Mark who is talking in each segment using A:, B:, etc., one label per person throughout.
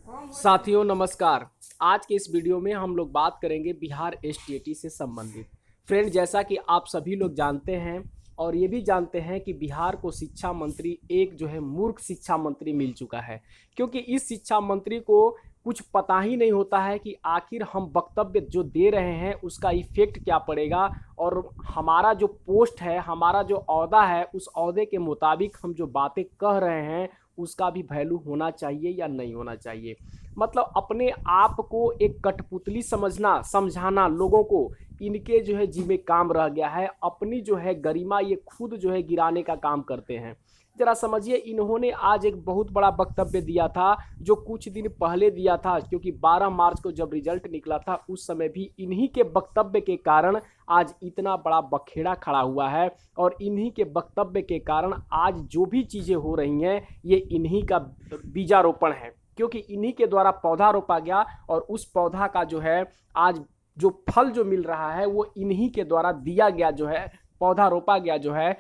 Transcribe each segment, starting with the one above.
A: साथियों नमस्कार। आज के इस वीडियो में हम लोग बात करेंगे बिहार एसटीईटी से संबंधित। फ्रेंड, जैसा कि आप सभी लोग जानते हैं और ये भी जानते हैं कि बिहार को शिक्षा मंत्री एक जो है मूर्ख शिक्षा मंत्री मिल चुका है, क्योंकि इस शिक्षा मंत्री को कुछ पता ही नहीं होता है कि आखिर हम वक्तव्य जो दे रहे हैं उसका इफेक्ट क्या पड़ेगा और हमारा जो पोस्ट है, हमारा जो ओहदा है, उस ओहदे के मुताबिक हम जो बातें कह रहे हैं उसका भी वैल्यू होना चाहिए या नहीं होना चाहिए। मतलब अपने आप को एक कठपुतली समझना, समझाना लोगों को, इनके जो है जी में काम रह गया है। अपनी जो है गरिमा ये खुद जो है गिराने का काम करते हैं। जरा समझिए, इन्होंने आज एक बहुत बड़ा वक्तव्य दिया था जो कुछ दिन पहले दिया था, क्योंकि 12 मार्च को जब रिजल्ट निकला था उस समय भी इन्हीं के वक्तव्य के कारण आज इतना बड़ा बखेड़ा खड़ा हुआ है और इन्हीं के वक्तव्य के कारण आज जो भी चीज़ें हो रही हैं ये इन्हीं का बीजारोपण है, क्योंकि इन्हीं के द्वारा पौधा रोपा गया और उस पौधा का जो है आज जो फल जो मिल रहा है वो इन्हीं के द्वारा दिया गया, जो है पौधा रोपा गया, जो है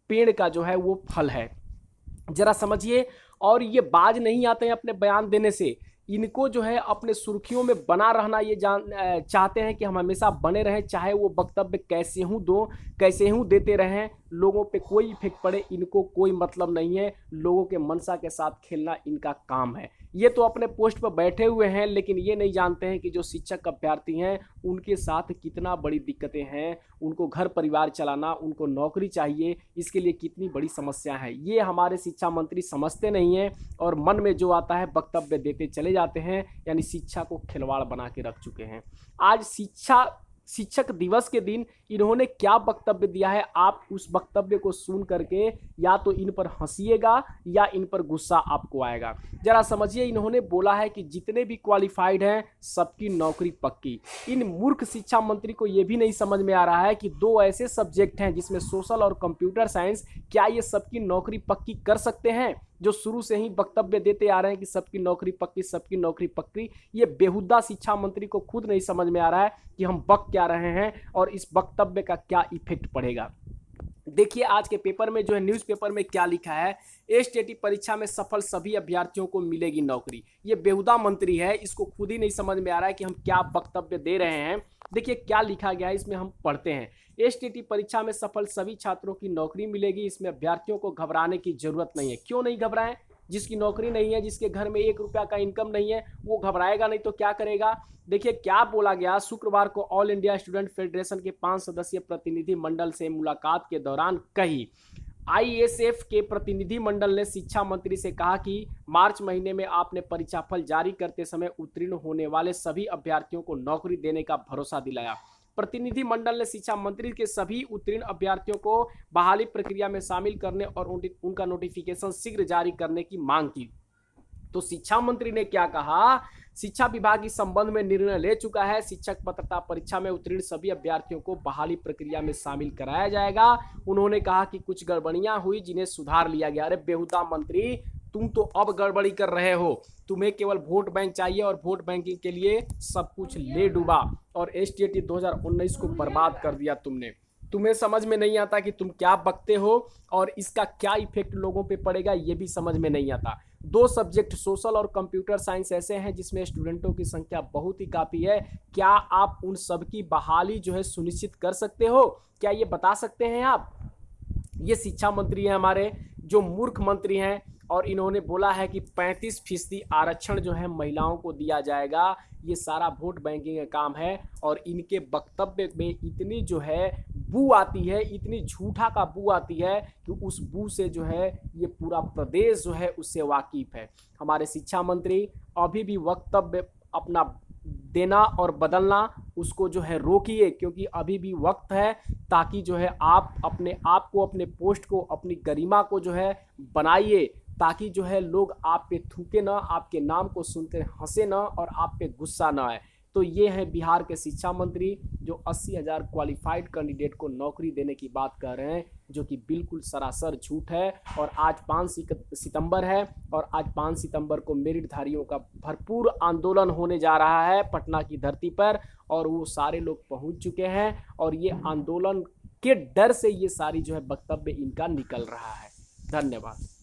A: पेड़ का जो है वो फल है। जरा समझिए, और ये बाज नहीं आते हैं अपने बयान देने से। इनको जो है अपने सुर्खियों में बना रहना ये चाहते हैं कि हम हमेशा बने रहें, चाहे वो वक्तव्य कैसे हूँ देते रहें, लोगों पे कोई इफेक्ट पड़े इनको कोई मतलब नहीं है। लोगों के मनसा के साथ खेलना इनका काम है। ये तो अपने पोस्ट पर बैठे हुए हैं, लेकिन ये नहीं जानते हैं कि जो शिक्षक अभ्यर्थी हैं उनके साथ कितना बड़ी दिक्कतें हैं, उनको घर परिवार चलाना, उनको नौकरी चाहिए, इसके लिए कितनी बड़ी समस्या है। ये हमारे शिक्षा मंत्री समझते नहीं हैं और मन में जो आता है वक्तव्य देते चले जाते हैं, यानी शिक्षा को खिलवाड़ बना के रख चुके हैं। आज शिक्षक दिवस के दिन इन्होंने क्या वक्तव्य दिया है, आप उस वक्तव्य को सुन करके या तो इन पर हंसिएगा या इन पर गुस्सा आपको आएगा। जरा समझिए, इन्होंने बोला है कि जितने भी क्वालिफाइड हैं सबकी नौकरी पक्की। इन मूर्ख शिक्षा मंत्री को यह भी नहीं समझ में आ रहा है कि दो ऐसे सब्जेक्ट हैं जिसमें सोशल और कंप्यूटर साइंस, क्या ये सबकी नौकरी पक्की कर सकते हैं? जो शुरू से ही वक्तव्य देते आ रहे हैं कि सबकी नौकरी पक्की, सबकी नौकरी पक्की, ये बेहुदा शिक्षा मंत्री को खुद नहीं समझ में आ रहा है कि हम बक क्या रहे हैं और इस वक्तव्य का क्या इफेक्ट पड़ेगा। देखिए आज के पेपर में जो है, न्यूज़पेपर में क्या लिखा है, एसटीईटी परीक्षा में सफल सभी अभ्यर्थियों को मिलेगी नौकरी। ये बेहुदा मंत्री है, इसको खुद ही नहीं समझ में आ रहा है कि हम क्या वक्तव्य दे रहे हैं। देखिए क्या लिखा गया है, इसमें हम पढ़ते हैं। एसटीईटी परीक्षा में सफल सभी छात्रों की नौकरी मिलेगी, इसमें अभ्यर्थियों को घबराने की जरूरत नहीं है। क्यों नहीं घबराएं? जिसकी नौकरी नहीं है, जिसके घर में 1 रुपया का इनकम नहीं है, वो घबराएगा नहीं तो क्या करेगा। देखिए क्या बोला गया, शुक्रवार को ऑल इंडिया स्टूडेंट फेडरेशन के 5 सदस्यीय प्रतिनिधि मंडल से मुलाकात के दौरान कही आईएसएफ के प्रतिनिधि मंडल ने शिक्षा मंत्री से कहा कि मार्च महीने में आपने परीक्षाफल जारी करते समय उत्तीर्ण होने वाले सभी अभ्यर्थियों को नौकरी देने का भरोसा दिलाया। प्रतिनिधि मंडल ने शिक्षा मंत्री के सभी उत्तीर्ण अभ्यर्थियों को बहाली प्रक्रिया में शामिल करने और उनका नोटिफिकेशन शीघ्र जारी करने की मांग की। तो शिक्षा मंत्री ने क्या कहा, शिक्षा विभाग इस संबंध में निर्णय ले चुका है। शिक्षक पात्रता परीक्षा में उत्तीर्ण सभी अभ्यर्थियों को बहाली प्रक्रिया में शामिल कराया जाएगा। उन्होंने कहा कि कुछ गड़बड़ियां हुई जिन्हें सुधार लिया गया। अरे बेहुदा मंत्री, तुम तो अब गड़बड़ी कर रहे हो। तुम्हें केवल वोट बैंक चाहिए और वोट बैंकिंग के लिए सब कुछ ले डूबा और एसटीईटी 2019 को बर्बाद कर दिया तुमने। तुम्हें समझ में नहीं आता कि तुम क्या बकते हो और इसका क्या इफेक्ट लोगों पे पड़ेगा, ये भी समझ में नहीं आता। 2 सब्जेक्ट सोशल और कंप्यूटर साइंस ऐसे हैं जिसमें स्टूडेंटों की संख्या बहुत ही काफ़ी है। क्या आप उन सब की बहाली जो है सुनिश्चित कर सकते हो? क्या ये बता सकते हैं आप? ये शिक्षा मंत्री हैं हमारे, जो मूर्ख मंत्री हैं, और इन्होंने बोला है कि 35% आरक्षण जो है महिलाओं को दिया जाएगा। ये सारा वोट बैंकिंग का काम है और इनके वक्तव्य में इतनी जो है बू आती है, इतनी झूठा का बू आती है कि उस बू से जो है ये पूरा प्रदेश जो है उससे वाकिफ है। हमारे शिक्षा मंत्री अभी भी वक्तव्य अपना देना और बदलना उसको जो है रोकिए, क्योंकि अभी भी वक्त है, ताकि जो है आप अपने आप को, अपने पोस्ट को, अपनी गरिमा को जो है बनाइए, ताकि जो है लोग आप पे थूके ना, आपके नाम को सुनकर हंसे ना और आप पे गुस्सा ना आए। तो ये है बिहार के शिक्षा मंत्री जो 80,000 क्वालिफाइड कैंडिडेट को नौकरी देने की बात कर रहे हैं, जो कि बिल्कुल सरासर झूठ है। और आज 5 सितंबर है और आज 5 सितंबर को मेरिटधारियों का भरपूर आंदोलन होने जा रहा है पटना की धरती पर, और वो सारे लोग पहुंच चुके हैं और ये आंदोलन के डर से ये सारी जो है वक्तव्य इनका निकल रहा है। धन्यवाद।